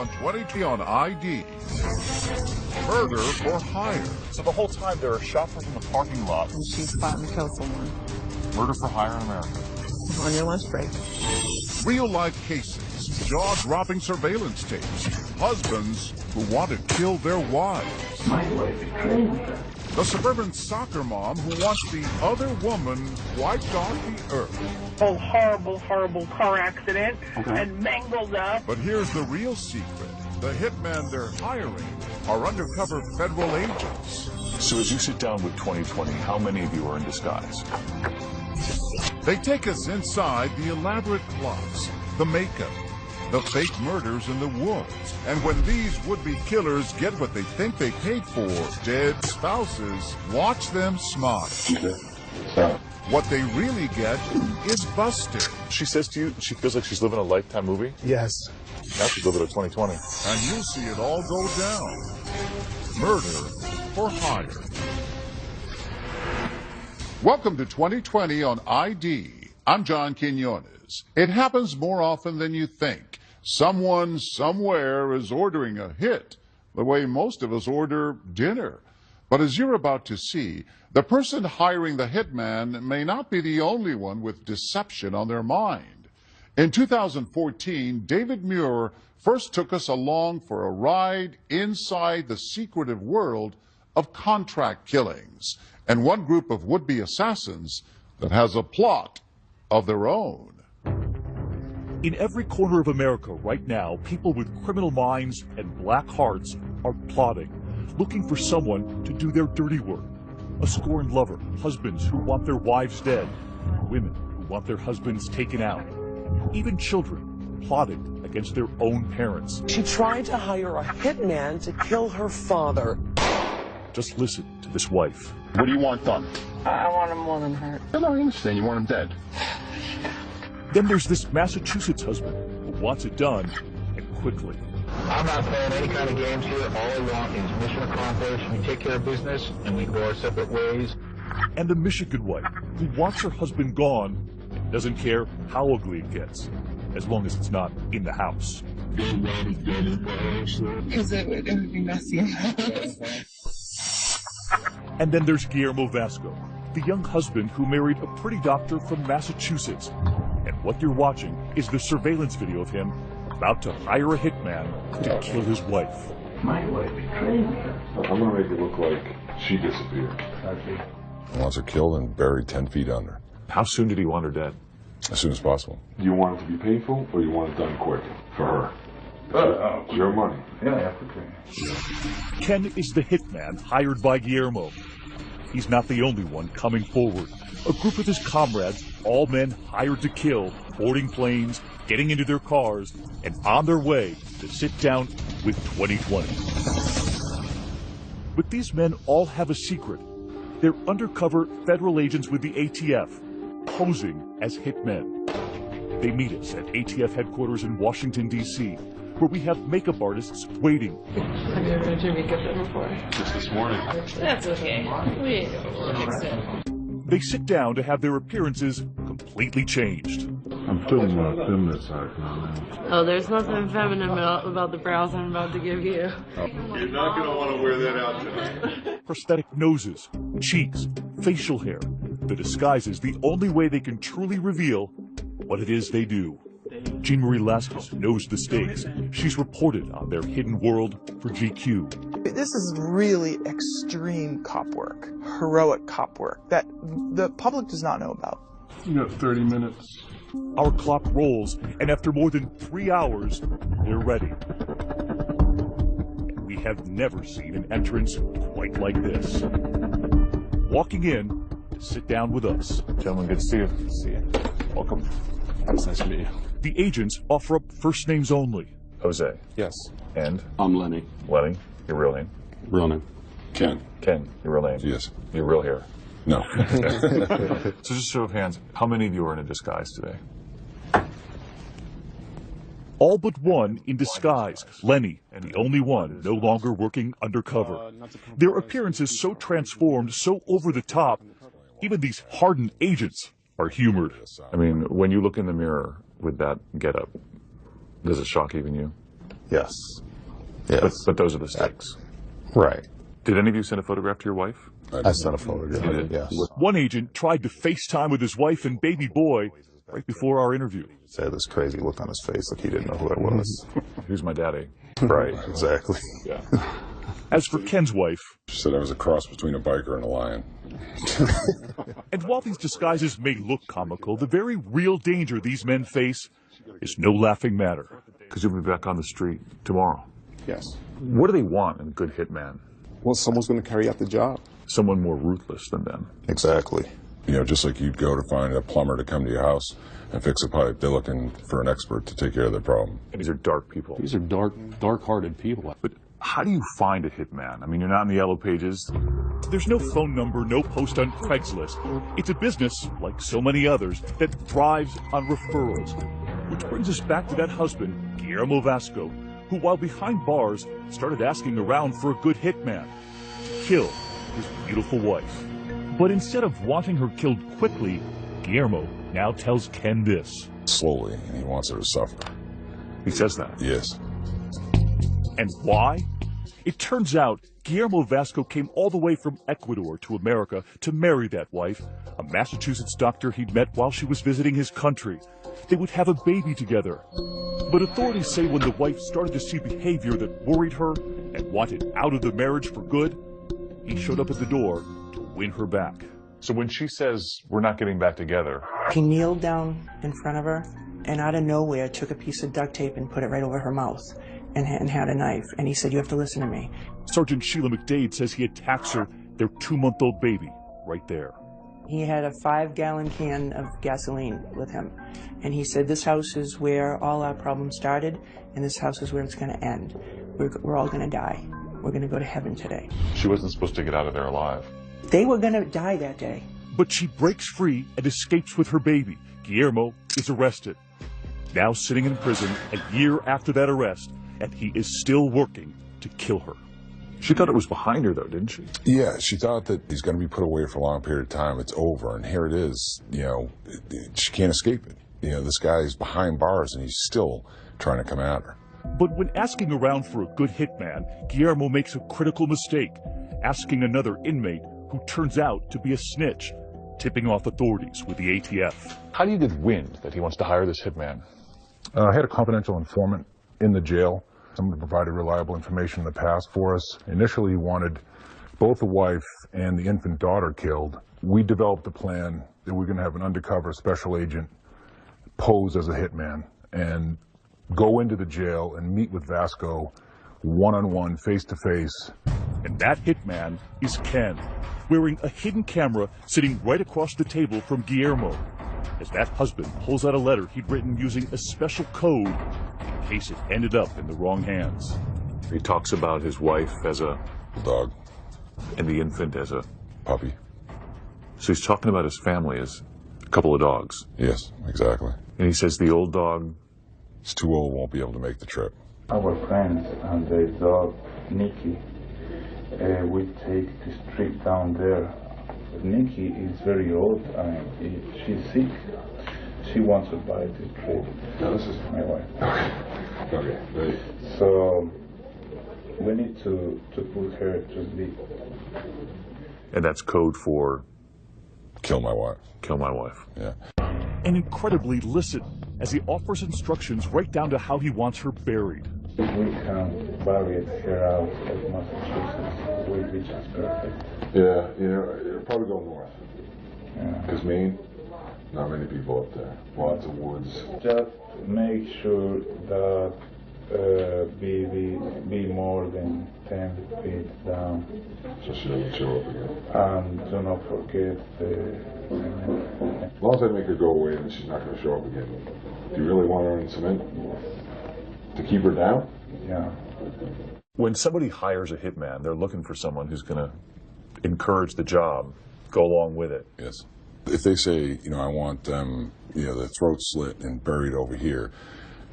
on 20 on ID. Murder for hire. So the whole time they're shot from the parking lot. And she's plotting to kill someone. Murder for hire in America. On your lunch break. Real-life cases, jaw-dropping surveillance tapes, husbands who want to kill their wives. My wife is crazy. The suburban soccer mom who wants the other woman wiped off the earth. A horrible, horrible car accident and mangled up. But here's the real secret. The hitmen they're hiring are undercover federal agents. So as you sit down with 2020, how many of you are in disguise? They take us inside the elaborate plots, the makeup, the fake murders in the woods. And when these would-be killers get what they think they paid for, dead spouses, watch them smile. What they really get is busted. She says to you she feels like she's living a Lifetime movie? Yes. Now she's living a 2020. And you'll see it all go down. Murder for hire. Welcome to 2020 on ID. I'm John Quinones. It happens more often than you think. Someone somewhere is ordering a hit, the way most of us order dinner. But as you're about to see, the person hiring the hitman may not be the only one with deception on their mind. In 2014, David Muir first took us along for a ride inside the secretive world of contract killings and one group of would-be assassins that has a plot of their own. In every corner of America right now, people with criminal minds and black hearts are plotting, looking for someone to do their dirty work. A scorned lover, husbands who want their wives dead, women who want their husbands taken out, even children plotting against their own parents. She tried to hire a hitman to kill her father. Just listen to this wife. What do you want done? I want him more than hurt. I don't understand. You want him dead. Then there's this Massachusetts husband who wants it done, and quickly. I'm not playing any kind of games here. All I want is mission accomplished. We take care of business, and we go our separate ways. And the Michigan wife who wants her husband gone and doesn't care how ugly it gets, as long as it's not in the house. Because it would be messy in the house. And then there's Guillermo Vasco, the young husband who married a pretty doctor from Massachusetts. And what you're watching is the surveillance video of him about to hire a hitman to kill his wife. My wife is crazy. I'm gonna make it look like she disappeared. He wants her killed and buried 10 feet under. How soon did he want her dead? As soon as possible. Do you want it to be painful or you want it done quick? For her. It's your money. Yeah, for Ken is the hitman hired by Guillermo. He's not the only one coming forward. A group of his comrades, all men hired to kill, boarding planes, getting into their cars, and on their way to sit down with 2020. But these men all have a secret. They're undercover federal agents with the ATF, posing as hitmen. They meet us at ATF headquarters in Washington, D.C., where we have makeup artists waiting. Have you ever done your makeup done before? Just this morning. That's okay. We'll fix it. They sit down to have their appearances completely changed. I'm feeling my feminine side now. Oh, there's nothing feminine about the brows I'm about to give you. You're not going to want to wear that out tonight. Prosthetic noses, cheeks, facial hair. The disguise is the only way they can truly reveal what it is they do. Jean Marie Laskus knows the stakes. She's reported on their hidden world for GQ. This is really extreme cop work, heroic cop work that the public does not know about. You got 30 minutes. Our clock rolls, and after more than 3 hours, they're ready. We have never seen an entrance quite like this. Walking in to sit down with us. Gentlemen, good to see you. Good to see you. Welcome. It's nice to meet you. The agents offer up first names only. Jose. Yes. And? I'm Lenny. Lenny. Your real name? Real name. Ken. Ken. Your real name? Yes. Your real hair? No. So just show of hands, how many of you are in a disguise today? All but one in disguise. Lenny, the only one no longer working undercover. Their appearances so transformed, so over the top, even these hardened agents are humored. I mean, when you look in the mirror with that getup, does it shock even you? Yes. Yes. But those are the stakes. Right. Did any of you send a photograph to your wife? I sent a photograph, yes. One agent tried to FaceTime with his wife and baby boy right before our interview. He had this crazy look on his face like he didn't know who I was. Here's my daddy. Right, exactly. Yeah. As for Ken's wife... She said I was a cross between a biker and a lion. And while these disguises may look comical, the very real danger these men face is no laughing matter. Because you'll be back on the street tomorrow. Yes. What do they want in a good hitman? Well, someone's going to carry out the job. Someone more ruthless than them. Exactly. You know, just like you'd go to find a plumber to come to your house and fix a pipe, they're looking for an expert to take care of their problem. And these are dark people. These are dark-hearted people. But how do you find a hitman? I mean, you're not in the yellow pages. There's no phone number, no post on Craigslist. It's a business, like so many others, that thrives on referrals. Which brings us back to that husband, Guillermo Vasco, who, while behind bars, started asking around for a good hitman to kill his beautiful wife. But instead of wanting her killed quickly, Guillermo now tells Ken this. Slowly, and he wants her to suffer. He says that? Yes. And why? It turns out Guillermo Vasco came all the way from Ecuador to America to marry that wife, a Massachusetts doctor he'd met while she was visiting his country. They would have a baby together. But authorities say when the wife started to see behavior that worried her and wanted out of the marriage for good, he showed up at the door to win her back. So when she says, we're not getting back together... He kneeled down in front of her and out of nowhere took a piece of duct tape and put it right over her mouth and had a knife. And he said, you have to listen to me. Sergeant Sheila McDade says he attacks her, their 2-month-old baby, right there. He had a 5-gallon can of gasoline with him. And he said, this house is where all our problems started, and this house is where it's going to end. We're all going to die. We're going to go to heaven today. She wasn't supposed to get out of there alive. They were going to die that day. But she breaks free and escapes with her baby. Guillermo is arrested. Now sitting in prison a year after that arrest, and he is still working to kill her. She thought it was behind her, though, didn't she? Yeah, she thought that he's going to be put away for a long period of time. It's over, and here it is. You know, she can't escape it. You know, this guy's behind bars, and he's still trying to come at her. But when asking around for a good hitman, Guillermo makes a critical mistake, asking another inmate who turns out to be a snitch, tipping off authorities with the ATF. How do you get wind that he wants to hire this hitman? I had a confidential informant in the jail. Someone provided reliable information in the past for us. Initially, he wanted both the wife and the infant daughter killed. We developed a plan that we're going to have an undercover special agent pose as a hitman and go into the jail and meet with Vasco one-on-one, face-to-face. And that hitman is Ken, wearing a hidden camera sitting right across the table from Guillermo, as that husband pulls out a letter he'd written using a special code in case it ended up in the wrong hands. He talks about his wife as a dog and the infant as a puppy. So he's talking about his family as a couple of dogs. Yes, exactly. And he says the old dog is too old, won't be able to make the trip. Our friends and their dog, Nikki, we take this trip down there. Nikki is very old and she's sick. She wants to buy this trip. No, this is my wife. Okay. Right. So we need to put her to sleep. And that's code for kill my wife. Kill my wife. Yeah. And incredibly listen as he offers instructions right down to how he wants her buried. We can bury her out of Massachusetts. Will be just perfect. Yeah, you know, it'll probably go north. Yeah. Because Maine, not many people up there. Lots of woods. Just make sure that be more than 10 feet down. So she doesn't show up again. And do not forget as long as I make her go away and she's not going to show up again. Do you really want her in cement? To keep her down? Yeah. When somebody hires a hitman, they're looking for someone who's going to encourage the job, go along with it. Yes. If they say, you know, I want them, you know, their throat slit and buried over here,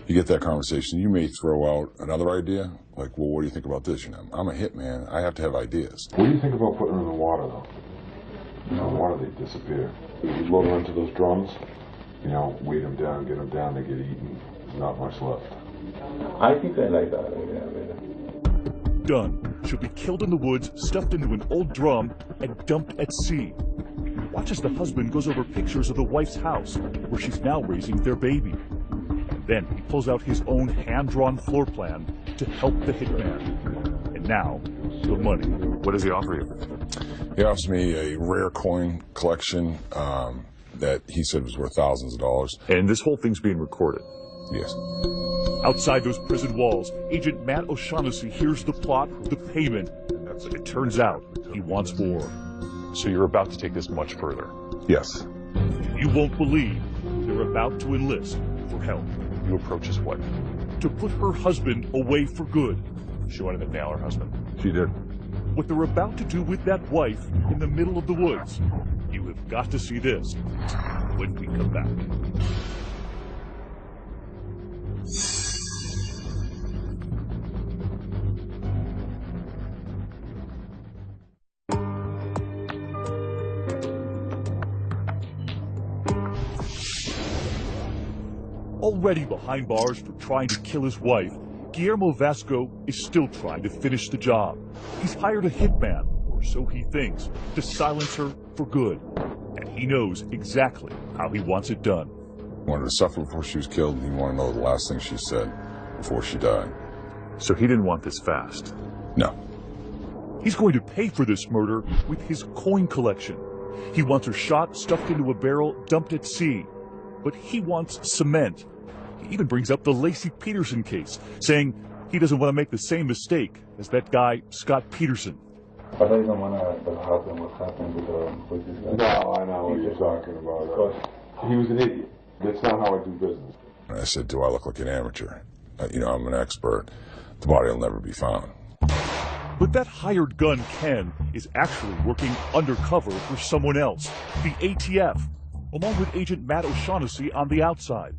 you get that conversation. You may throw out another idea, like, well, what do you think about this? You know, I'm a hitman. I have to have ideas. What do you think about putting them in the water, though? You know, in the water, they disappear. You load them into those drums, you know, weight them down, get them down, they get eaten. There's not much left. I think I like that idea. Done. She'll be killed in the woods, stuffed into an old drum, and dumped at sea. Watch as the husband goes over pictures of the wife's house, where she's now raising their baby. And then he pulls out his own hand-drawn floor plan to help the hitman. And now, the money. What does he offer you? He offers me a rare coin collection that he said was worth thousands of dollars. And this whole thing's being recorded? Yes. Outside those prison walls, Agent Matt O'Shaughnessy hears the plot, the payment. It turns out he wants more. So you're about to take this much further? Yes. You won't believe they're about to enlist for help. You approach his wife. To put her husband away for good. She wanted to nail her husband. She did. What they're about to do with that wife in the middle of the woods. You have got to see this when we come back. Already behind bars for trying to kill his wife, Guillermo Vasco is still trying to finish the job. He's hired a hitman, or so he thinks, to silence her for good. And he knows exactly how he wants it done. He wanted to suffer before she was killed, and he wanted to know the last thing she said before she died. So he didn't want this fast? No. He's going to pay for this murder with his coin collection. He wants her shot, stuffed into a barrel, dumped at sea. But he wants cement. He even brings up the Lacey Peterson case, saying he doesn't want to make the same mistake as that guy, Scott Peterson. But I don't want to happen what happened with this guy. No, I know what you're talking about. He was an idiot. That's not how I do business. And I said, do I look like an amateur? I'm an expert. The body will never be found. But that hired gun, Ken, is actually working undercover for someone else, the ATF, along with Agent Matt O'Shaughnessy on the outside,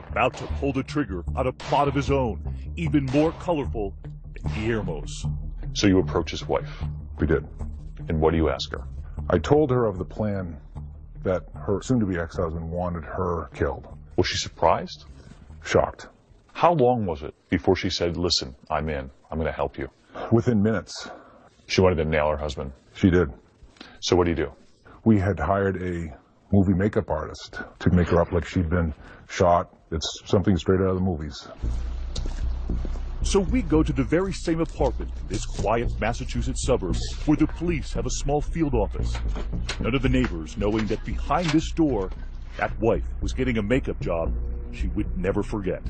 about to pull the trigger on a plot of his own, even more colorful than Guillermo's. So you approach his wife? We did. And what do you ask her? I told her of the plan that her soon-to-be ex-husband wanted her killed. Was she surprised? Shocked. How long was it before she said, listen, I'm in. I'm going to help you? Within minutes. She wanted to nail her husband? She did. So what do you do? We had hired a movie makeup artist to make her up like she'd been shot. It's something straight out of the movies. So we go to the very same apartment in this quiet Massachusetts suburb where the police have a small field office. None of the neighbors knowing that behind this door, that wife was getting a makeup job she would never forget.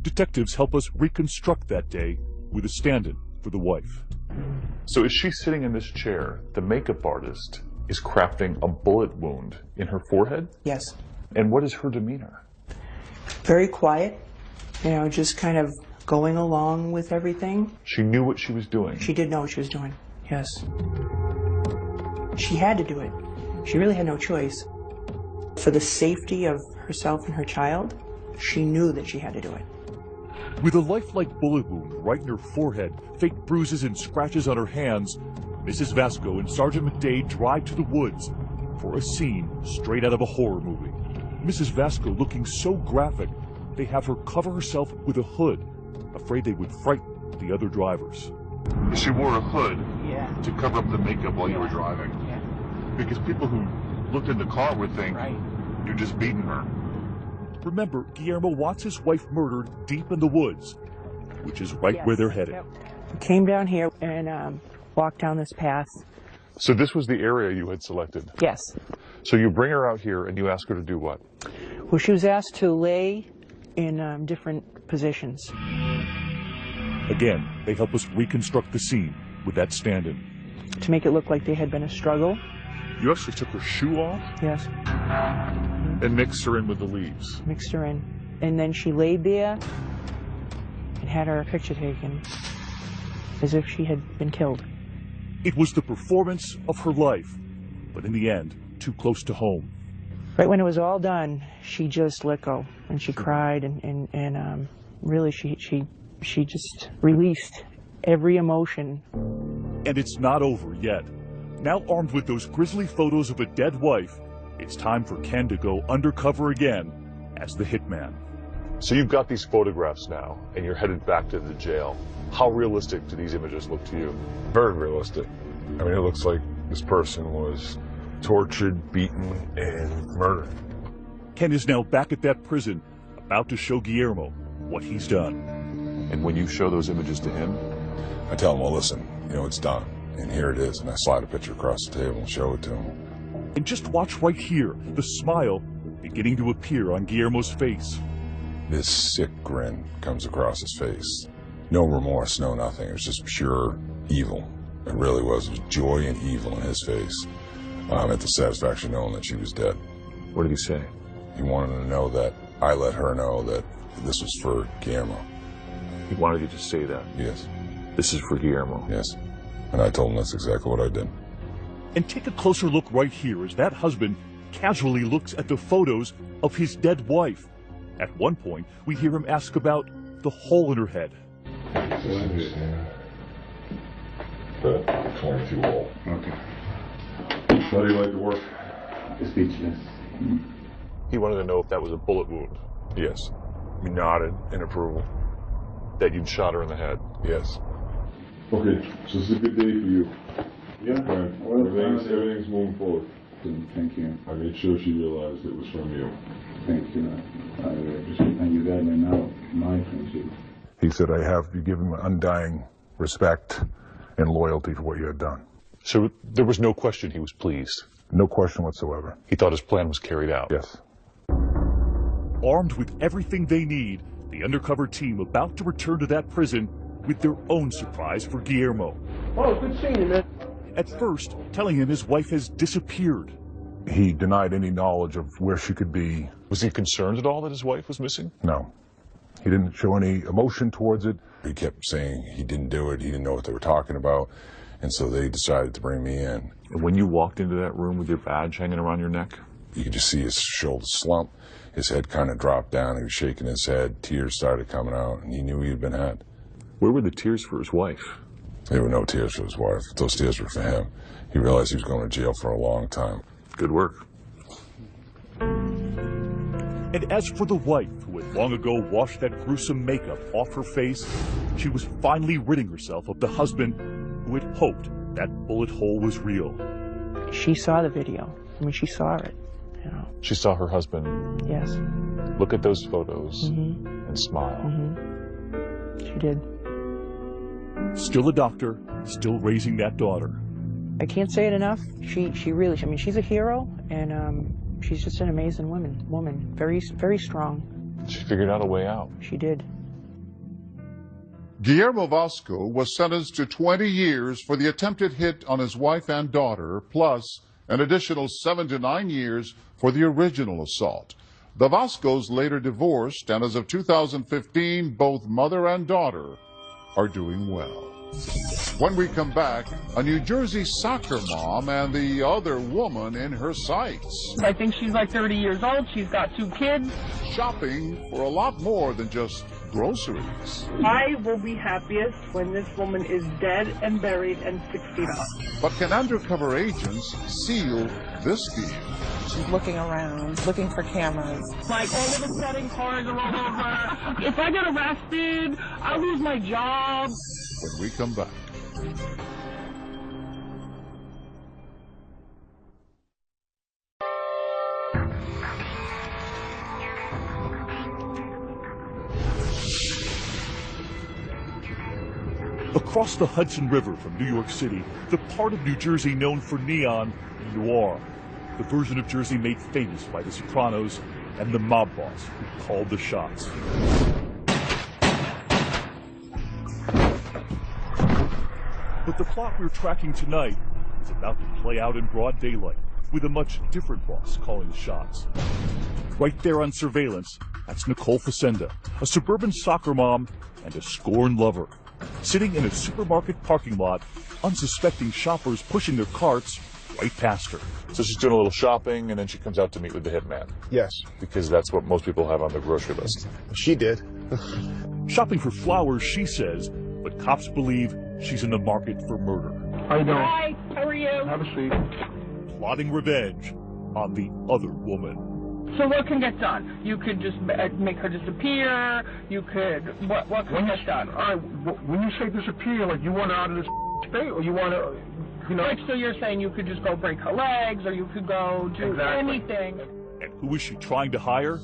Detectives help us reconstruct that day with a stand-in for the wife. So as she's sitting in this chair, the makeup artist is crafting a bullet wound in her forehead? Yes. And what is her demeanor? Very quiet, just kind of going along with everything. She knew what she was doing. She did know what she was doing, yes. She had to do it. She really had no choice. For the safety of herself and her child, she knew that she had to do it. With a lifelike bullet wound right in her forehead, fake bruises and scratches on her hands, Mrs. Vasco and Sergeant McDade drive to the woods for a scene straight out of a horror movie. Mrs. Vasco looking so graphic, they have her cover herself with a hood, afraid they would frighten the other drivers. She wore a hood Yeah. to cover up the makeup while you were driving. Yeah. Because people who looked in the car would think, Right. you're just beating her. Remember, Guillermo wants his wife murdered deep in the woods, which is right Yes. where they're headed. Yep. Came down here and walked down this path. So this was the area you had selected. Yes. So you bring her out here and you ask her to do what? Well, she was asked to lay in different positions. Again, they help us reconstruct the scene with that stand-in. To make it look like there had been a struggle. You actually took her shoe off Yes. and mixed her in with the leaves. Mixed her in. And then she laid there and had her picture taken as if she had been killed. It was the performance of her life, but in the end, too close to home. Right when it was all done, she just let go and she cried and really she just released every emotion. And it's not over yet. Now armed with those grisly photos of a dead wife, it's time for Ken to go undercover again as the hitman. So you've got these photographs now, and you're headed back to the jail. How realistic do these images look to you? Very realistic. I mean, it looks like this person was tortured, beaten, and murdered. Ken is now back at that prison, about to show Guillermo what he's done. And when you show those images to him, I tell him, well, listen, you know, it's done. And here it is. And I slide a picture across the table and show it to him. And just watch right here, the smile beginning to appear on Guillermo's face. This sick grin comes across his face. No remorse, no nothing. It was just pure evil. It really was. It was joy and evil in his face. At the satisfaction knowing that she was dead. What did he say? He wanted to know that I let her know that this was for Guillermo. He wanted you to say that? Yes. This is for Guillermo? Yes. And I told him that's exactly what I did. And take a closer look right here as that husband casually looks at the photos of his dead wife. At one point, we hear him ask about the hole in her head. The 22 hole. Okay. How do you like the work? Speechless. He wanted to know if that was a bullet wound. Yes. He nodded in approval. That you'd shot her in the head. Yes. Okay, so this is a good day for you. Yeah. Right. Well, Everything's moving forward. Thank you. I made sure she realized it was from you. Thank you. I appreciate it. And you guys are now my friendship. He said, I have you give him undying respect and loyalty for what you had done. So there was no question he was pleased? No question whatsoever. He thought his plan was carried out? Yes. Armed with everything they need, the undercover team about to return to that prison with their own surprise for Guillermo. Oh, good seeing you, man. At first, telling him his wife has disappeared. He denied any knowledge of where she could be. Was he concerned at all that his wife was missing? No. He didn't show any emotion towards it. He kept saying he didn't do it, he didn't know what they were talking about, and so they decided to bring me in. And when you walked into that room with your badge hanging around your neck? You could just see his shoulders slump, his head kind of dropped down, he was shaking his head, tears started coming out, and he knew he had been had. Where were the tears for his wife? There were no tears for his wife. Those tears were for him. He realized he was going to jail for a long time. Good work. And as for the wife, who had long ago washed that gruesome makeup off her face, she was finally ridding herself of the husband who had hoped that bullet hole was real. She saw the video. I mean, she saw it, you know. She saw her husband. Yes. Look at those photos and smile. She did. Still a doctor, still raising that daughter. I can't say it enough. She really, I mean, she's a hero, and she's just an amazing woman. Very, very strong. She figured out a way out. She did. Guillermo Vasco was sentenced to 20 years for the attempted hit on his wife and daughter, plus an additional 7 to 9 years for the original assault. The Vascos later divorced, and as of 2015, both mother and daughter are doing well. When we come back, a New Jersey soccer mom and the other woman in her sights. I think she's like 30 years old. She's got 2 kids. Shopping for a lot more than just groceries. I will be happiest when this woman is dead and buried and 6 feet up. But can undercover agents seal this deal? She's looking around, looking for cameras. Like all of a sudden cars are all over. If I get arrested, I'll lose my job. When we come back. Across the Hudson River from New York City, the part of New Jersey known for neon and noir, the version of Jersey made famous by The Sopranos and the mob boss who called the shots. But the plot we're tracking tonight is about to play out in broad daylight, with a much different boss calling the shots. Right there on surveillance, that's Nicole Facenda, a suburban soccer mom and a scorned lover, sitting in a supermarket parking lot, unsuspecting shoppers pushing their carts right past her. So she's doing a little shopping, and then she comes out to meet with the hitman. Yes. Because that's what most people have on their grocery list. She did. Shopping for flowers, she says, but cops believe she's in the market for murder. How you doing? Hi, how are you? Have a seat. Plotting revenge on the other woman. So what can get done? You could just make her disappear. You could what can get done? All right, when you say disappear, like you want her out of this state, or you want to, you know? Like, so you're saying you could just go break her legs, or you could go do anything. And who is she trying to hire?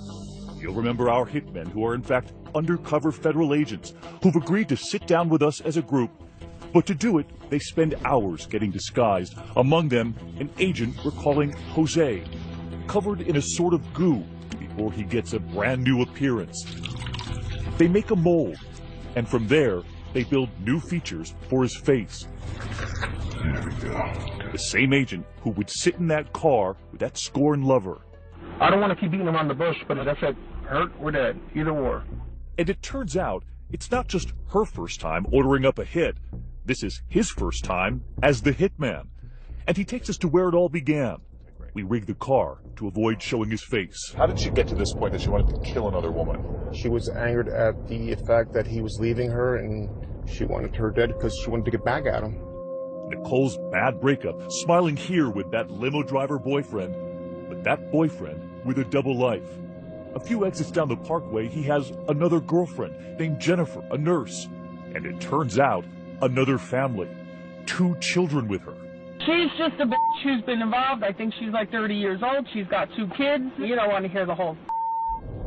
You'll remember our hitmen, who are in fact undercover federal agents who've agreed to sit down with us as a group. But to do it, they spend hours getting disguised. Among them, an agent we're calling Jose, covered in a sort of goo before he gets a brand new appearance. They make a mold, and from there, they build new features for his face. There we go. The same agent who would sit in that car with that scorned lover. I don't want to keep beating around the bush, but as I said, hurt or dead, either or. And it turns out, it's not just her first time ordering up a hit. This is his first time as the hitman. And he takes us to where it all began. We rigged the car to avoid showing his face. How did she get to this point that she wanted to kill another woman? She was angered at the fact that he was leaving her, and she wanted her dead because she wanted to get back at him. Nicole's bad breakup, smiling here with that limo driver boyfriend, but that boyfriend with a double life. A few exits down the parkway, he has another girlfriend named Jennifer, a nurse. And it turns out, another family. 2 children with her. She's just a bitch who's been involved. I think she's like 30 years old. She's got 2 kids. You don't want to hear the whole.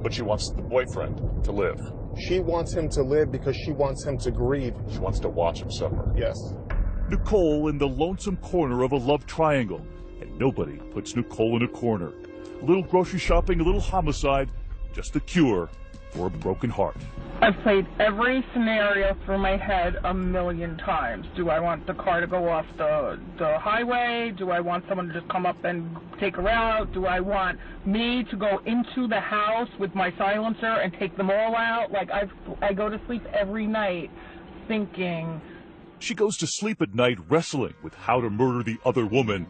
But she wants the boyfriend to live. She wants him to live because she wants him to grieve. She wants to watch him suffer. Yes. Nicole in the lonesome corner of a love triangle. And nobody puts Nicole in a corner. A little grocery shopping, a little homicide, just the cure for a broken heart. I've played every scenario through my head a million times. Do I want the car to go off the highway? Do I want someone to just come up and take her out? Do I want me to go into the house with my silencer and take them all out? Like, I go to sleep every night thinking. She goes to sleep at night wrestling with how to murder the other woman.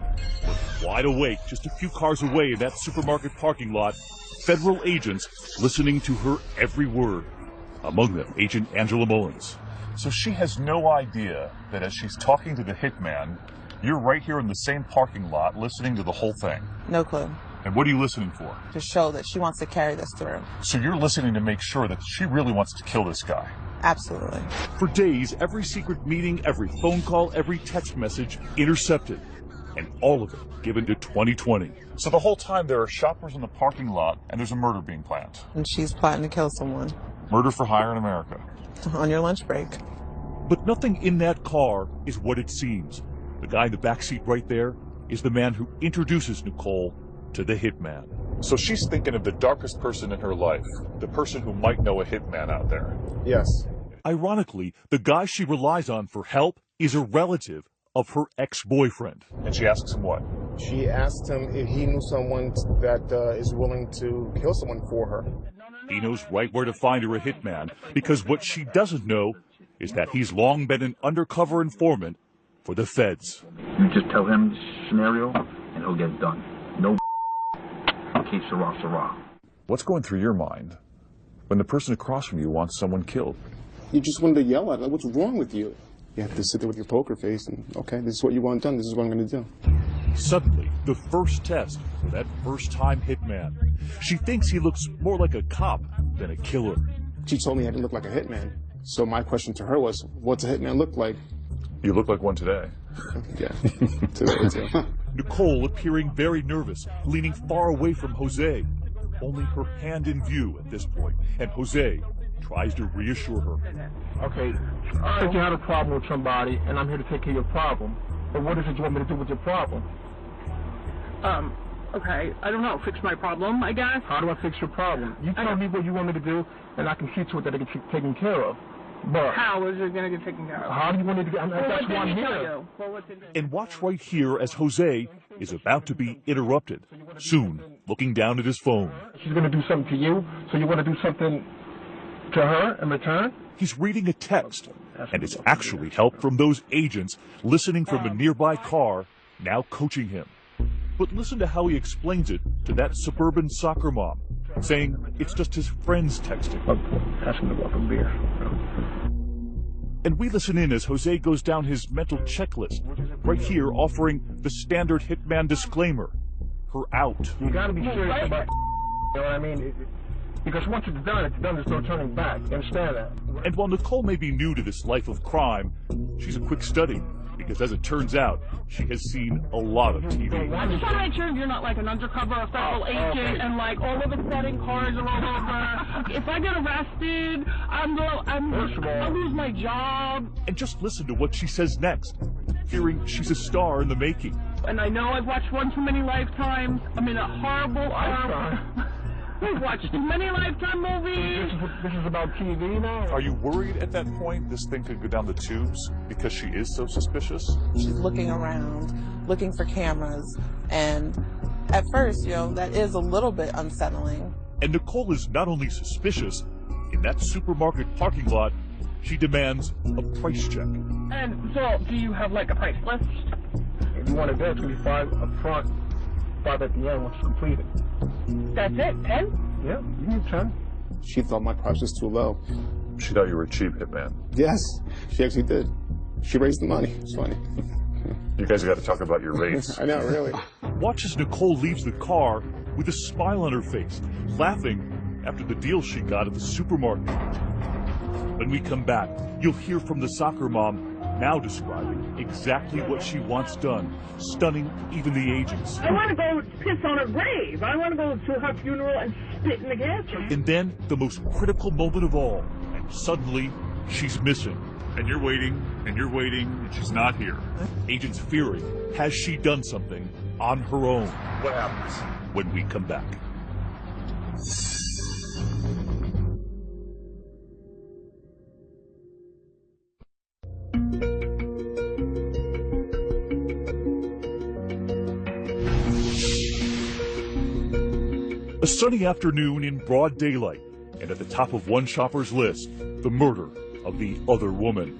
But wide awake, just a few cars away in that supermarket parking lot, federal agents listening to her every word. Among them, Agent Angela Mullins. So she has no idea that as she's talking to the hitman, you're right here in the same parking lot listening to the whole thing. No clue. And what are you listening for? To show that she wants to carry this through. So you're listening to make sure that she really wants to kill this guy. Absolutely. For days, every secret meeting, every phone call, every text message intercepted. And all of it given to 2020. So the whole time there are shoppers in the parking lot and there's a murder being planned. And she's plotting to kill someone. Murder for hire in America. On your lunch break. But nothing in that car is what it seems. The guy in the backseat right there is the man who introduces Nicole to the hitman. So she's thinking of the darkest person in her life, the person who might know a hitman out there. Yes. Ironically, the guy she relies on for help is a relative of her ex-boyfriend. And she asks him what? She asked him if he knew someone that is willing to kill someone for her. He knows right where to find her a hitman, because what she doesn't know is that he's long been an undercover informant for the feds. You just tell him the scenario, and he'll get it done. No keep Sarah. What's going through your mind when the person across from you wants someone killed? You just wanted to yell at her. What's wrong with you? You have to sit there with your poker face and, okay, this is what you want done. This is what I'm going to do. Suddenly, the first test for that first-time hitman. She thinks he looks more like a cop than a killer. She told me I didn't look like a hitman. So my question to her was, what's a hitman look like? You look like one today. Yeah, today too. Nicole appearing very nervous, leaning far away from Jose. Only her hand in view at this point, and Jose tries to reassure her. Okay, I think you had a problem with somebody, and I'm here to take care of your problem. But what is it you want me to do with your problem? Okay, I don't know, fix my problem, I guess. How do I fix your problem? You tell me what you want me to do, and I can see to it that it gets taken care of. But how is it going to get taken care of? How do you want it to get? That's why I'm here. And watch right here as Jose is about to be interrupted. Soon, looking down at his phone. She's going to do something to you, so you want to do something to her in return? He's reading a text, and it's actually help from those agents listening from a nearby car, now coaching him. But listen to how he explains it to that suburban soccer mom, saying it's just his friends texting. Ask him to go up a beer. And we listen in as Jose goes down his mental checklist, right here offering the standard hitman disclaimer. Her out. You gotta be serious about You know what I mean? Because once it's done, there's no turning back. You understand that? And while Nicole may be new to this life of crime, she's a quick study. Because as it turns out, she has seen a lot of TV. I'm just trying to make sure you're not like an undercover federal agent and like all of a sudden cars are all over. If I get arrested, I'll lose my job. And just listen to what she says next, hearing she's a star in the making. And I know I've watched one too many Lifetimes. I'm in a horrible We've watched too many Lifetime movies. This is about TV now? Are you worried at that point this thing could go down the tubes because she is so suspicious? She's looking around, looking for cameras, and at first, that is a little bit unsettling. And Nicole is not only suspicious, in that supermarket parking lot, she demands a price check. And so, do you have like a price list? If you want to go, it's going to be 5 up front, 5 at the end once it's completed. That's it? 10? Yeah, you need 10. She thought my price was too low. She thought you were a cheap hitman. Yes, she actually did. She raised the money. It's funny. You guys got to talk about your rates. I know, really. Watch as Nicole leaves the car with a smile on her face, laughing after the deal she got at the supermarket. When we come back, you'll hear from the soccer mom, now describing exactly what she wants done, stunning even the agents. I want to go piss on her grave. I want to go to her funeral and spit in the gas tank. And then, the most critical moment of all, and suddenly, she's missing. And you're waiting, and she's not here. Agents fearing, has she done something on her own? What happens? When we come back. A sunny afternoon in broad daylight, and at the top of one shopper's list, the murder of the other woman.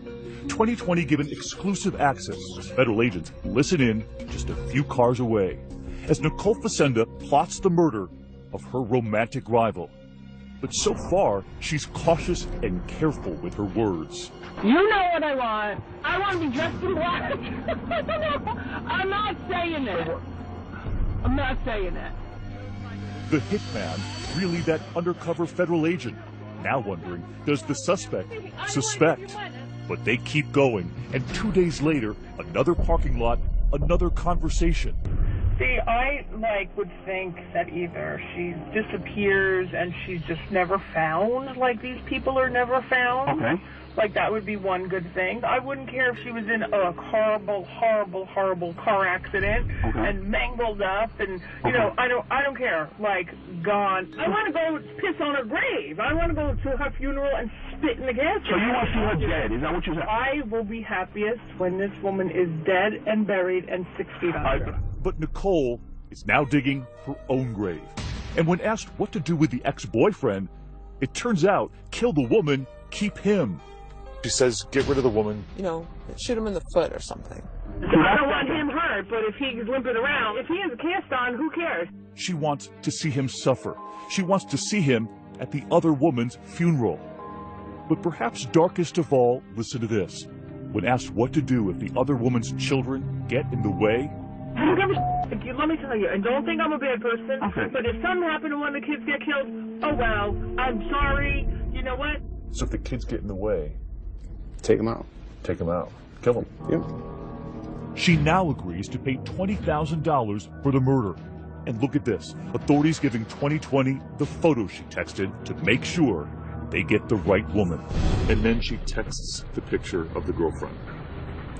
2020 given exclusive access as federal agents listen in just a few cars away, as Nicole Facenda plots the murder of her romantic rival. But so far, she's cautious and careful with her words. You know what I want. I want to be dressed in black. I'm not saying it. I'm not saying it. The hitman, really that undercover federal agent. Now wondering, does the suspect suspect? But they keep going, and 2 days later, another parking lot, another conversation. See, I would think that either she disappears and she's just never found, like these people are never found. Okay. Like that would be one good thing. I wouldn't care if she was in a horrible, horrible, horrible car accident and mangled up, and you know, I don't care. Like gone. I want to go piss on her grave. I want to go to her funeral and spit in the gas. So you want to see her dead? Is that what you're saying? I will be happiest when this woman is dead and buried and 6 feet under. But Nicole is now digging her own grave. And when asked what to do with the ex-boyfriend, it turns out, kill the woman, keep him. She says, get rid of the woman. You know, shoot him in the foot or something. I don't want him hurt, but if he's limping around, if he has a cast on, who cares? She wants to see him suffer. She wants to see him at the other woman's funeral. But perhaps darkest of all, listen to this. When asked what to do if the other woman's children get in the way, I don't give a shit. Let me tell you, and don't think I'm a bad person, but if something happened and one of the kids get killed, oh well, I'm sorry, you know what? So if the kids get in the way, take them out. Take them out. Kill them. Yep. She now agrees to pay $20,000 for the murder. And look at this. Authorities giving 2020 the photo she texted to make sure they get the right woman. And then she texts the picture of the girlfriend.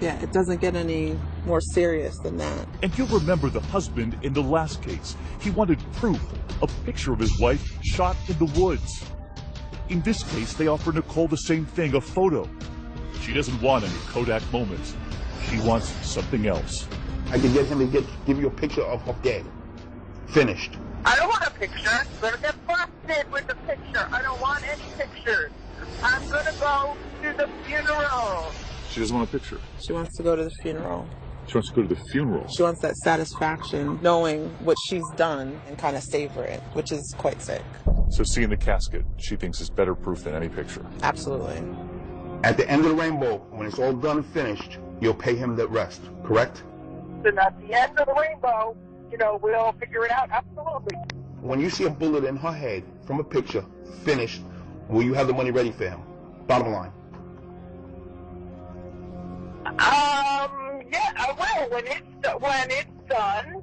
Yeah, it doesn't get any more serious than that. And you'll remember the husband in the last case. He wanted proof, a picture of his wife shot in the woods. In this case, they offer Nicole the same thing, a photo. She doesn't want any Kodak moments. She wants something else. I can get him to give you a picture of her dead. Finished. I don't want a picture. Better get busted with the picture. I don't want any pictures. I'm gonna go to the funeral. She doesn't want a picture. She wants to go to the funeral. She wants to go to the funeral. She wants that satisfaction, knowing what she's done and kind of savor it, which is quite sick. So seeing the casket, she thinks is better proof than any picture. Absolutely. At the end of the rainbow, when it's all done and finished, you'll pay him the rest, correct? Then at the end of the rainbow, you know, we'll figure it out. Absolutely. when you see a bullet in her head from a picture, finished, will you have the money ready for him? Bottom line. Yeah, I will when it's done.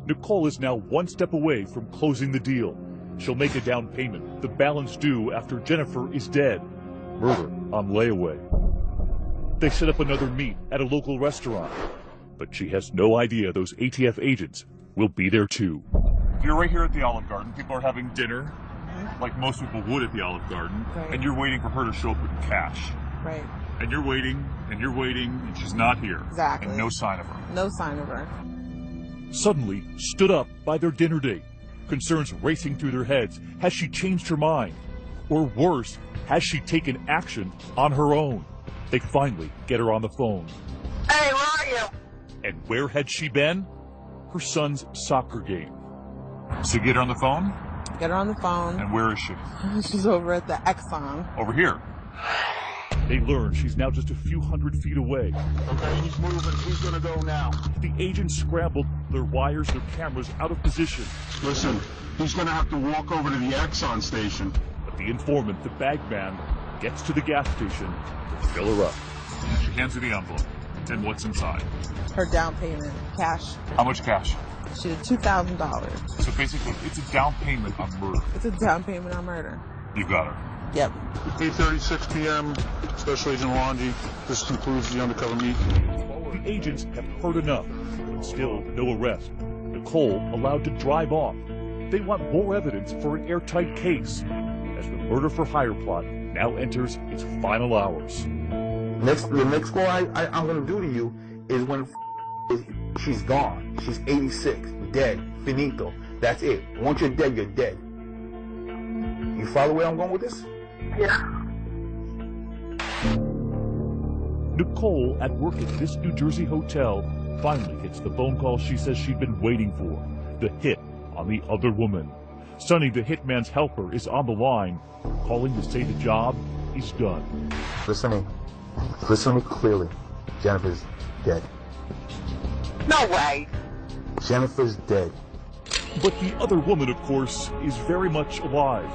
Nicole is now one step away from closing the deal. She'll make a down payment, the balance due after Jennifer is dead. Murder on layaway. They set up another meet at a local restaurant, but she has no idea those ATF agents will be there too. You're right here at the Olive Garden. People are having dinner, like most people would at the Olive Garden, Right. and you're waiting for her to show up with cash. Right. And you're waiting, and she's not here. Exactly. And no sign of her. No sign of her. Suddenly stood up by their dinner date. Concerns racing through their heads. Has she changed her mind? Or worse, has she taken action on her own? They finally get her on the phone. Hey, where are you? And where had she been? Her son's soccer game. So get her on the phone? Get her on the phone. And where is she? She's over at the Exxon. Over here. They learn she's now just a few hundred feet away. Okay, he's moving. Who's gonna go now? The agents scrambled their wires, their cameras out of position. Listen, he's gonna have to walk over to the Exxon station. But the informant, the bag man, gets to the gas station to fill her up. She hands her the envelope. And what's inside? Her down payment, cash. How much cash? She did $2,000. So basically, it's a down payment on murder. It's a down payment on murder. You got her. Yep. 8:36 p.m. Special Agent Longi. This concludes the undercover meet. The agents have heard enough, but still no arrest. Nicole allowed to drive off. They want more evidence for an airtight case, as the murder for hire plot now enters its final hours. The next call I'm gonna do to you is when she's gone. She's 86, dead, finito. That's it. Once you're dead, you're dead. You follow where I'm going with this? Yeah. Nicole, at work at this New Jersey hotel, finally gets the phone call she says she'd been waiting for. The hit on the other woman. Sonny, the hitman's helper, is on the line, calling to say the job is done. Listen to me clearly. Jennifer's dead. No way. Jennifer's dead. But the other woman, of course, is very much alive.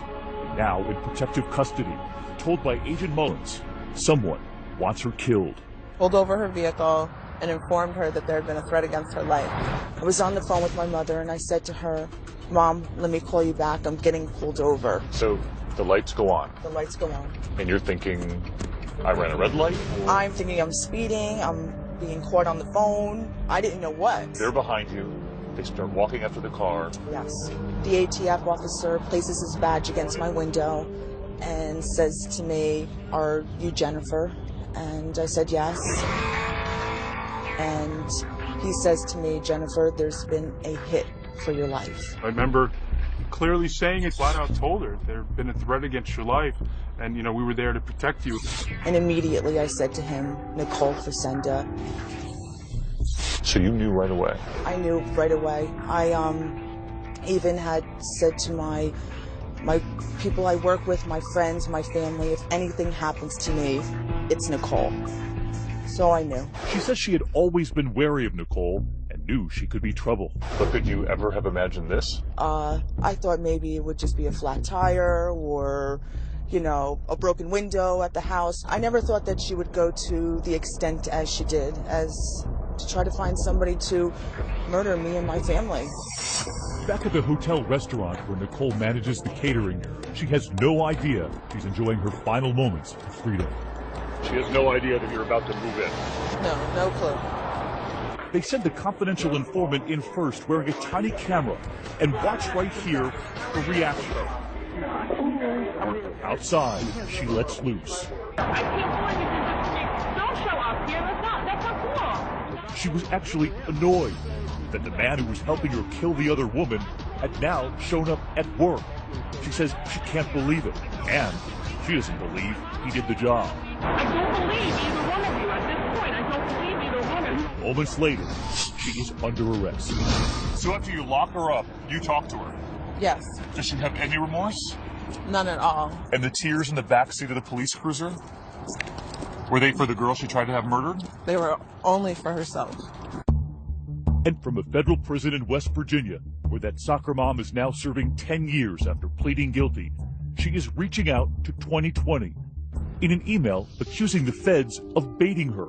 Now in protective custody, told by Agent Mullins, someone wants her killed. Pulled over her vehicle and informed her that there had been a threat against her life. I was on the phone with my mother and I said to her, Mom, let me call you back. I'm getting pulled over. So the lights go on. The lights go on. And you're thinking, I ran a red light? I'm thinking I'm speeding. I'm being caught on the phone. I didn't know what. They're behind you. They start walking after the car. Yes. The ATF officer places his badge against my window and says to me, "Are you Jennifer?" And I said yes. And he says to me, "Jennifer, there's been a hit for your life." I remember clearly saying it, flat out told her there had been a threat against your life, and we were there to protect you. And immediately I said to him, "Nicole Fresenda." So you knew right away? I knew right away. I even had said to my people I work with, my friends, my family, if anything happens to me, it's Nicole. So I knew. She says she had always been wary of Nicole and knew she could be trouble. But could you ever have imagined this? I thought maybe it would just be a flat tire or, a broken window at the house. I never thought that she would go to the extent as she did, as to try to find somebody to murder me and my family. Back at the hotel restaurant where Nicole manages the catering, she has no idea she's enjoying her final moments of freedom. She has no idea that you're about to move in. No clue. They send the confidential informant in first, wearing a tiny camera, and watch right here her reaction. Outside, she lets loose. I can't believe you. Don't show up here. That's not cool. She was actually annoyed that the man who was helping her kill the other woman had now shown up at work. She says she can't believe it, and she doesn't believe he did the job. I don't believe either one of you at this point. I don't believe either one. Moments later, she is under arrest. So after you lock her up, you talk to her? Yes. Does she have any remorse? None at all. And the tears in the backseat of the police cruiser? Were they for the girl she tried to have murdered? They were only for herself. And from a federal prison in West Virginia, where that soccer mom is now serving 10 years after pleading guilty, she is reaching out to 2020 in an email accusing the feds of baiting her.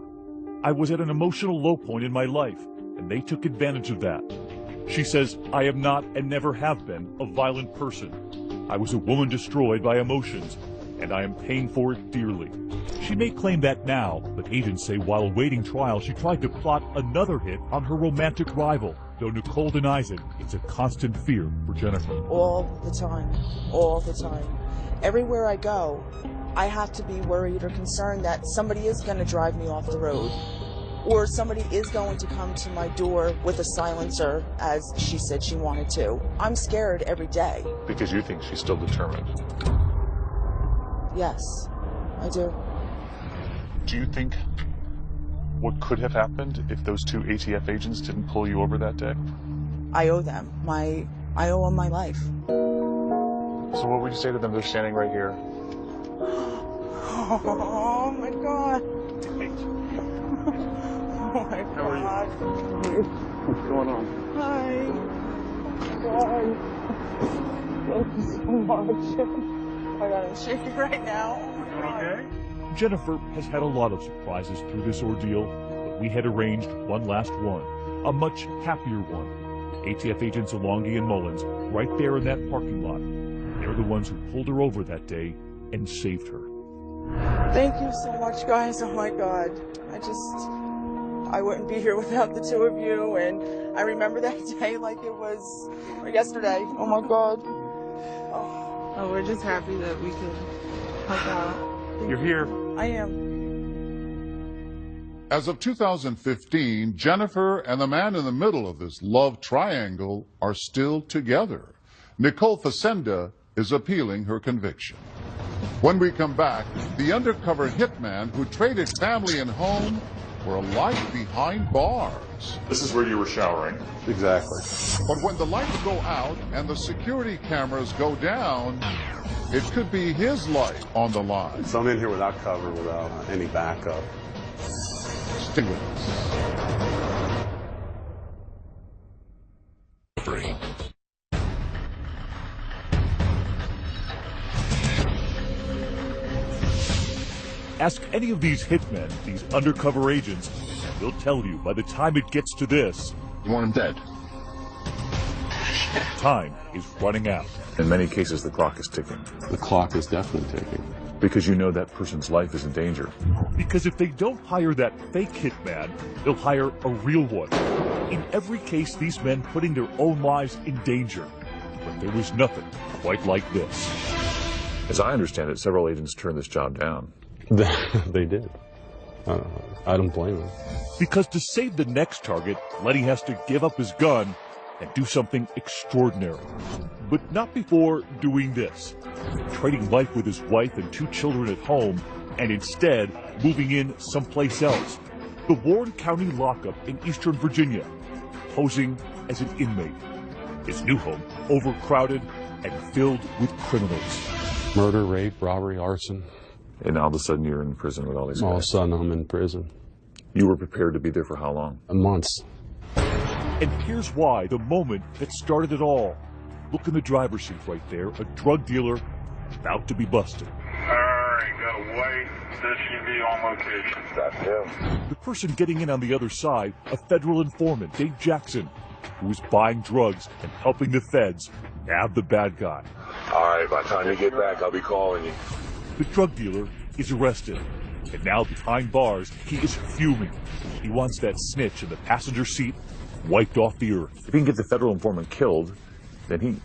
I was at an emotional low point in my life, and they took advantage of that. She says, I am not and never have been a violent person. I was a woman destroyed by emotions, and I am paying for it dearly. She may claim that now, but agents say while awaiting trial, she tried to plot another hit on her romantic rival. Though Nicole denies it, it's a constant fear for Jennifer. All the time. All the time. Everywhere I go, I have to be worried or concerned that somebody is going to drive me off the road, or somebody is going to come to my door with a silencer, as she said she wanted to. I'm scared every day. Because you think she's still determined. Yes, I do. Do you think what could have happened if those two ATF agents didn't pull you over that day? I owe them. I owe them my life. So what would you say to them? They're standing right here. Oh my God. Oh my God. What's going on? Hi. God. Thank you so much. I got shaking right now. Okay? Jennifer has had a lot of surprises through this ordeal, but we had arranged one last one, a much happier one. ATF agents Alongi and Mullins, right there in that parking lot. They're the ones who pulled her over that day and saved her. Thank you so much, guys. Oh my God. I wouldn't be here without the two of you, and I remember that day like it was yesterday. Oh my God. Oh, we're just happy that we could help out. You're here. I am. As of 2015, Jennifer and the man in the middle of this love triangle are still together. Nicole Facenda is appealing her conviction. When we come back, the undercover hitman who traded family and home for a life behind bars. This is where you were showering. Exactly. But when the lights go out and the security cameras go down, it could be his life on the line. So I'm in here without cover, without any backup. Stay with us. Ask any of these hitmen, these undercover agents, and they'll tell you by the time it gets to this, You want him dead? time is running out. In many cases, the clock is ticking. The clock is definitely ticking. Because you know that person's life is in danger. Because if they don't hire that fake hitman, they'll hire a real one. In every case, these men putting their own lives in danger. But there was nothing quite like this. As I understand it, several agents turned this job down. They did. I don't blame them. Because to save the next target, Lenny has to give up his gun and do something extraordinary. But not before doing this. Trading life with his wife and 2 children at home, and instead moving in someplace else. The Warren County lockup in Eastern Virginia, posing as an inmate. His new home overcrowded and filled with criminals. Murder, rape, robbery, arson. And all of a sudden you're in prison with all these guys. All of a sudden I'm in prison. You were prepared to be there for how long? Months. And here's why, the moment that started it all. Look in the driver's seat right there, a drug dealer about to be busted. Alright, gotta wait. This should be on location. That's him. The person getting in on the other side, a federal informant, Dave Jackson, who was buying drugs and helping the feds nab the bad guy. Alright, by the time you get back, I'll be calling you. The drug dealer is arrested, and now behind bars, he is fuming. He wants that snitch in the passenger seat wiped off the earth. If he can get the federal informant killed, then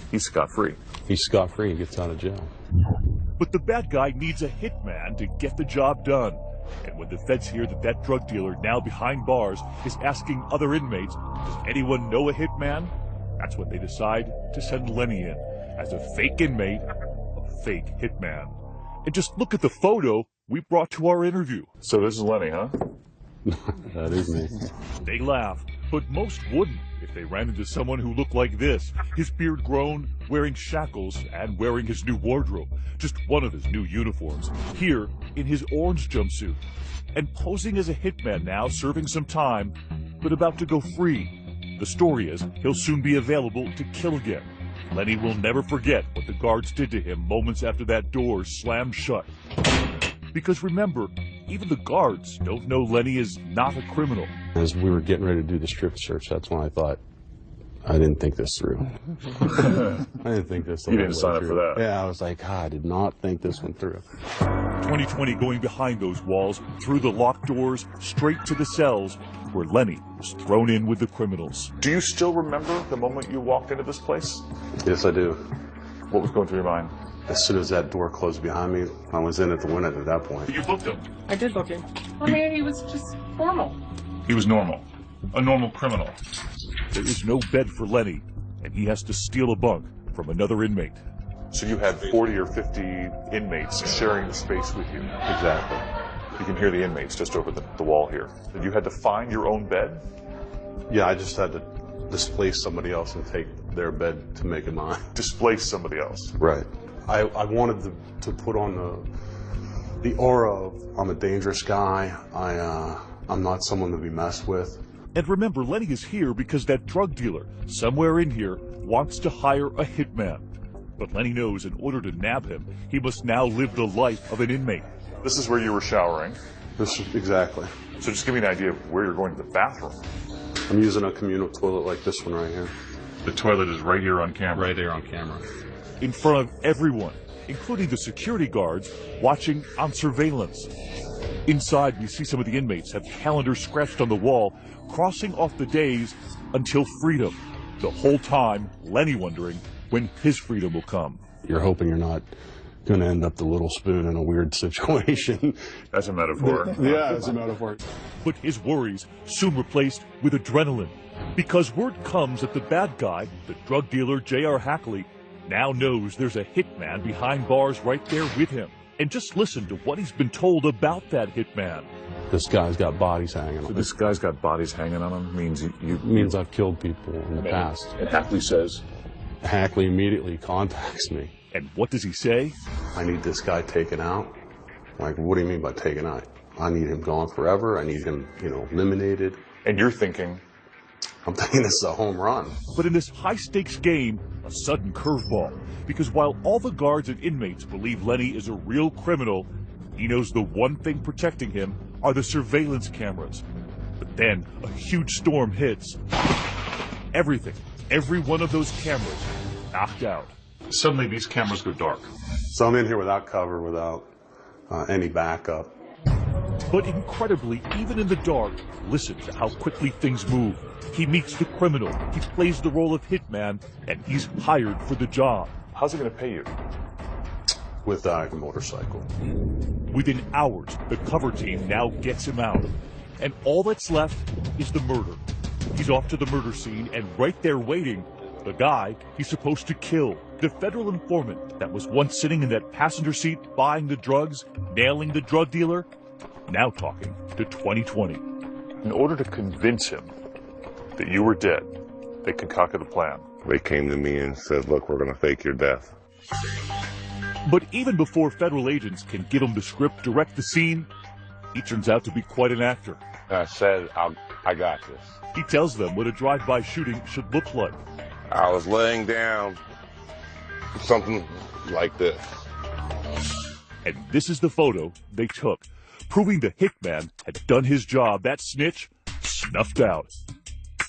he's scot-free. He's scot-free. He gets out of jail. But the bad guy needs a hitman to get the job done. And when the feds hear that that drug dealer, now behind bars, is asking other inmates, does anyone know a hitman? That's when they decide to send Lenny in as a fake inmate, a fake hitman. And just look at the photo we brought to our interview. So this is Lenny, huh? That is me. They laugh, but most wouldn't if they ran into someone who looked like this. His beard grown, wearing shackles, and wearing his new wardrobe. Just one of his new uniforms. Here, in his orange jumpsuit. And posing as a hitman now, serving some time, but about to go free. The story is he'll soon be available to kill again. Lenny will never forget what the guards did to him moments after that door slammed shut. Because remember, even the guards don't know Lenny is not a criminal. As we were getting ready to do the strip search, that's when I thought, I didn't think this through. I didn't think this through. You didn't sign up for that. Yeah, I was like, I did not think this one through. 2020 going behind those walls, through the locked doors, straight to the cells, where Lenny was thrown in with the criminals. Do you still remember the moment you walked into this place? Yes, I do. What was going through your mind? As soon as that door closed behind me, I was in at the window at that point. You booked him. I did book him. I mean, he was just normal. He was normal. A normal criminal. There is no bed for Lenny, and he has to steal a bunk from another inmate. So you had 40 or 50 inmates sharing the space with you. Exactly. You can hear the inmates just over the wall here. You had to find your own bed? Yeah, I just had to displace somebody else and take their bed to make it mine. Displace somebody else? Right. I wanted to put on the aura of I'm a dangerous guy. I'm not someone to be messed with. And remember, Lenny is here because that drug dealer, somewhere in here, wants to hire a hitman. But Lenny knows in order to nab him, he must now live the life of an inmate. This is where you were showering. Exactly. So just give me an idea of where you're going to the bathroom. I'm using a communal toilet like this one right here. The toilet is right here on camera. Right there on camera. In front of everyone, including the security guards, watching on surveillance. Inside, we see some of the inmates have calendars scratched on the wall, crossing off the days until freedom. The whole time, Lenny wondering when his freedom will come. You're hoping you're not going to end up the little spoon in a weird situation. That's a metaphor. Yeah, it's a metaphor. But his worries soon replaced with adrenaline, because word comes that the bad guy, the drug dealer J.R. Hackley, now knows there's a hitman behind bars right there with him. And just listen to what he's been told about that hitman. This guy's got bodies hanging on him. This guy's got bodies hanging on him means means I've killed people in the past. And Hackley says? Hackley immediately contacts me. And what does he say? I need this guy taken out. Like, what do you mean by taken out? I need him gone forever. I need him, eliminated. And you're thinking? I'm thinking this is a home run. But in this high-stakes game, a sudden curveball. Because while all the guards and inmates believe Lenny is a real criminal, he knows the one thing protecting him are the surveillance cameras. But then a huge storm hits. Everything, every one of those cameras, knocked out. Suddenly these cameras go dark. So I'm in here without cover, without any backup. But incredibly, even in the dark, listen to how quickly things move. He meets the criminal, he plays the role of hitman, and he's hired for the job. How's he going to pay you? With a motorcycle. Within hours, the cover team now gets him out. And all that's left is the murder. He's off to the murder scene, and right there waiting, the guy he's supposed to kill. The federal informant that was once sitting in that passenger seat buying the drugs, nailing the drug dealer, now talking to 2020. In order to convince him that you were dead, they concocted a plan. They came to me and said, look, we're going to fake your death. But even before federal agents can give him the script, direct the scene, he turns out to be quite an actor. I said, I got this. He tells them what a drive-by shooting should look like. I was laying down something like this. And this is the photo they took, proving the hitman had done his job. That snitch snuffed out.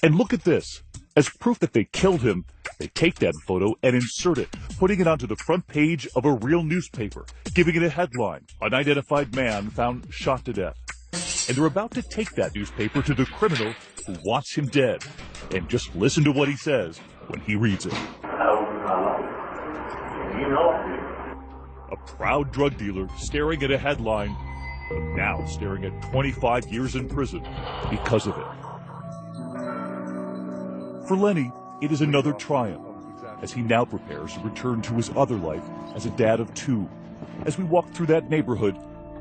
And look at this. As proof that they killed him, they take that photo and insert it, putting it onto the front page of a real newspaper, giving it a headline, "Unidentified man found shot to death." And they're about to take that newspaper to the criminal who wants him dead. And just listen to what he says when he reads it. A proud drug dealer staring at a headline, but now staring at 25 years in prison because of it. For Lenny, it is another triumph, as he now prepares to return to his other life as a dad of two, as we walk through that neighborhood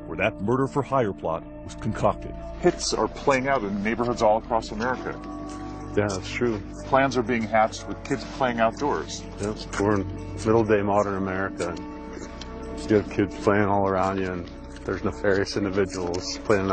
where that murder for hire plot was concocted. Hits are playing out in neighborhoods all across America. Yeah, that's true. Plans are being hatched with kids playing outdoors. Yep. We're in middle-day modern America. You have kids playing all around you, and there's nefarious individuals playing